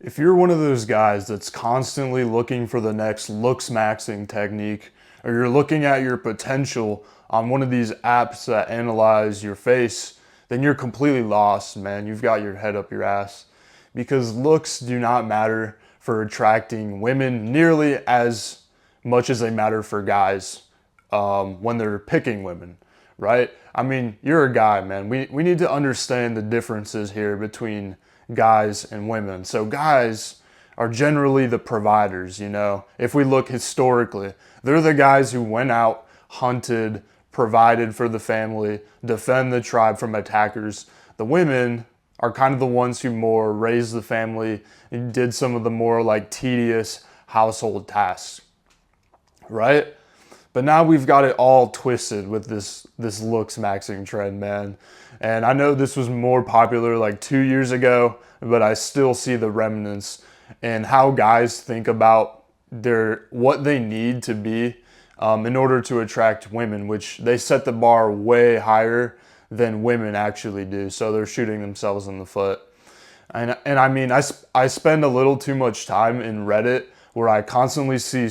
If you're one of those guys that's constantly looking for the next looks maxing technique, or you're looking at your potential on one of these apps that analyze your face, then you're completely lost, man. You've got your head up your ass. Because looks do not matter for attracting women nearly as much as they matter for guys when they're picking women, right? I mean, you're a guy, man. We need to understand the differences here between guys and women. So guys are generally the providers, you know. If we look historically, they're the guys who went out, hunted, provided for the family, defend the tribe from attackers. The women are kind of the ones who more raised the family and did some of the more like tedious household tasks, right? But now we've got it all twisted with this looks maxing trend, man. And I know this was more popular like 2 years ago, but I still see the remnants and how guys think about what they need to be in order to attract women, which they set the bar way higher than women actually do. So they're shooting themselves in the foot. And I mean, I spend a little too much time in Reddit where I constantly see,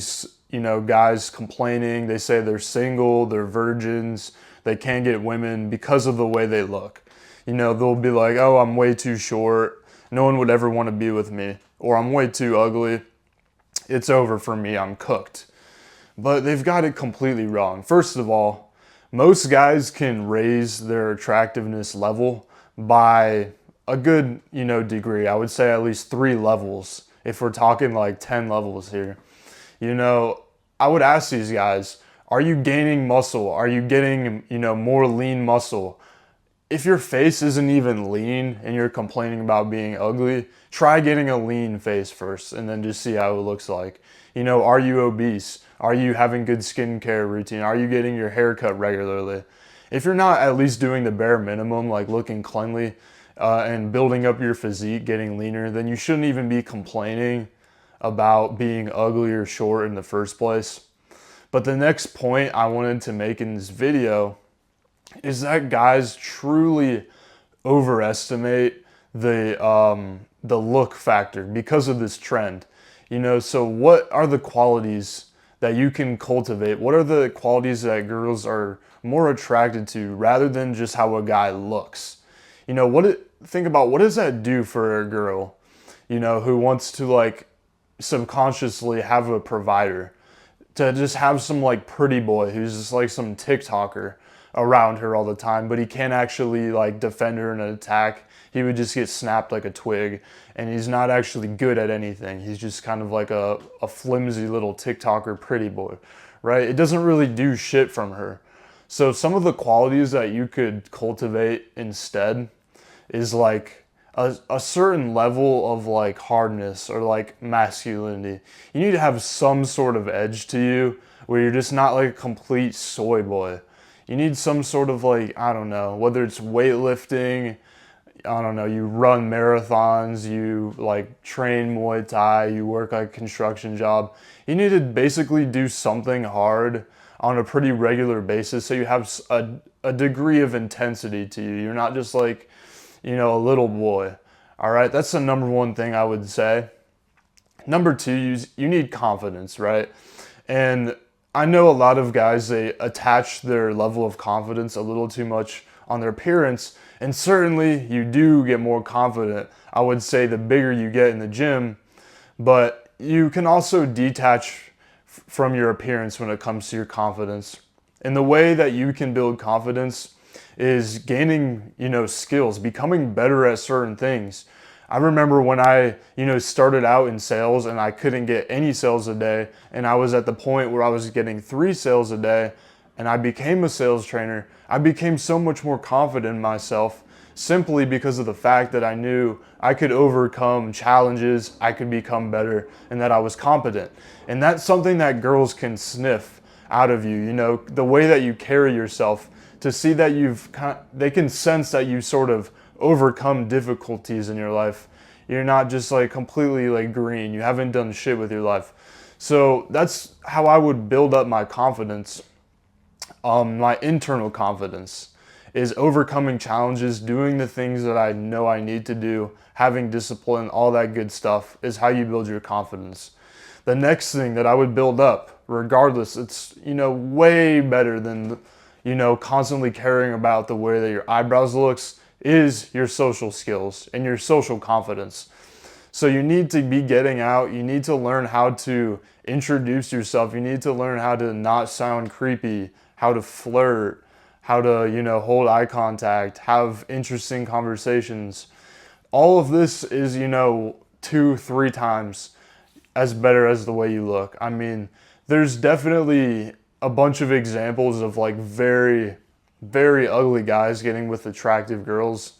you know, guys complaining. They say they're single, they're virgins, they can't get women because of the way they look. You know, they'll be like, oh, I'm way too short. No one would ever want to be with me. Or I'm way too ugly. It's over for me. I'm cooked. But they've got it completely wrong. First of all, most guys can raise their attractiveness level by a good, you know, degree. I would say at least 3 levels if we're talking like 10 levels here. You know, I would ask these guys, are you gaining muscle? Are you getting, you know, more lean muscle? If your face isn't even lean and you're complaining about being ugly, try getting a lean face first and then just see how it looks like. You know, are you obese? Are you having good skincare routine? Are you getting your hair cut regularly? If you're not at least doing the bare minimum, like looking cleanly and building up your physique, getting leaner, then you shouldn't even be complaining about being ugly or short in the first place. But the next point I wanted to make in this video is that guys truly overestimate the look factor because of this trend. You know, so what are the qualities that you can cultivate? What are the qualities that girls are more attracted to rather than just how a guy looks? You know, think about what does that do for a girl, you know, who wants to like subconsciously have a provider, to just have some like pretty boy who's just like some TikToker around her all the time, but he can't actually like defend her in an attack. He would just get snapped like a twig, and he's not actually good at anything. He's just kind of like a flimsy little TikToker pretty boy, right? It doesn't really do shit from her. So some of the qualities that you could cultivate instead is like a certain level of like hardness or like masculinity. You need to have some sort of edge to you where you're just not like a complete soy boy. You need some sort of like, I don't know, whether it's weightlifting, I don't know, you run marathons, you like train Muay Thai, you work like a construction job. You need to basically do something hard on a pretty regular basis so you have a degree of intensity to you. You're not just like, you know, a little boy. All right, that's the number one thing I would say. Number two, you need confidence, right? And I know a lot of guys, they attach their level of confidence a little too much on their appearance, and certainly you do get more confident, I would say, the bigger you get in the gym, but you can also detach from your appearance when it comes to your confidence. And the way that you can build confidence is gaining, you know, skills, becoming better at certain things. I remember when I, you know, started out in sales and I couldn't get any sales a day, and I was at the point where I was getting 3 sales a day, and I became a sales trainer. I became so much more confident in myself simply because of the fact that I knew I could overcome challenges, I could become better, and that I was competent. And that's something that girls can sniff out of you, you know, the way that you carry yourself, to see that they can sense that you sort of overcome difficulties in your life. You're not just like completely like green. You haven't done shit with your life. So that's how I would build up my confidence, my internal confidence, is overcoming challenges, doing the things that I know I need to do, having discipline, all that good stuff is how you build your confidence. The next thing that I would build up, regardless, it's, way better than, constantly caring about the way that your eyebrows looks, is your social skills and your social confidence. So you need to be getting out. You need to learn how to introduce yourself. You need to learn how to not sound creepy, how to flirt, how to, hold eye contact, have interesting conversations. All of this is, 2-3 times as better as the way you look. I mean, there's definitely a bunch of examples of like very, very ugly guys getting with attractive girls.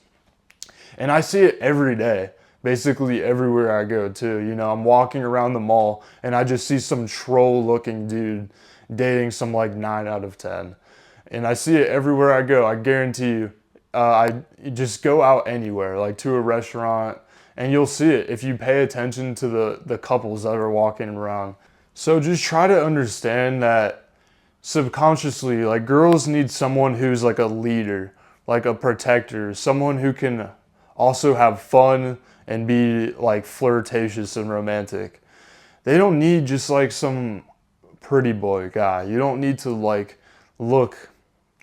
And I see it every day, basically everywhere I go too. I'm walking around the mall and I just see some troll looking dude dating some like 9 out of 10. And I see it everywhere I go. I guarantee you, I just go out anywhere, like to a restaurant, and you'll see it if you pay attention to the couples that are walking around. So just try to understand that subconsciously, like girls need someone who's like a leader, like a protector, someone who can also have fun and be like flirtatious and romantic. They don't need just like some pretty boy guy. You don't need to like look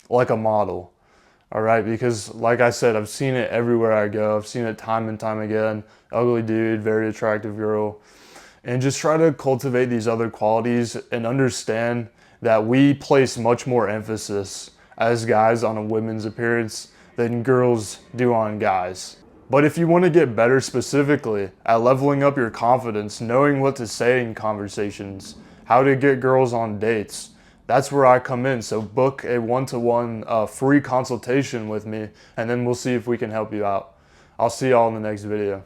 like a model. All right, because like I said, I've seen it everywhere I go. I've seen it time and time again. Ugly dude, very attractive girl. And just try to cultivate these other qualities and understand that we place much more emphasis as guys on a women's appearance than girls do on guys. But if you want to get better specifically at leveling up your confidence, knowing what to say in conversations, how to get girls on dates, that's where I come in. So book a one-to-one free consultation with me, and then we'll see if we can help you out. I'll see y'all in the next video.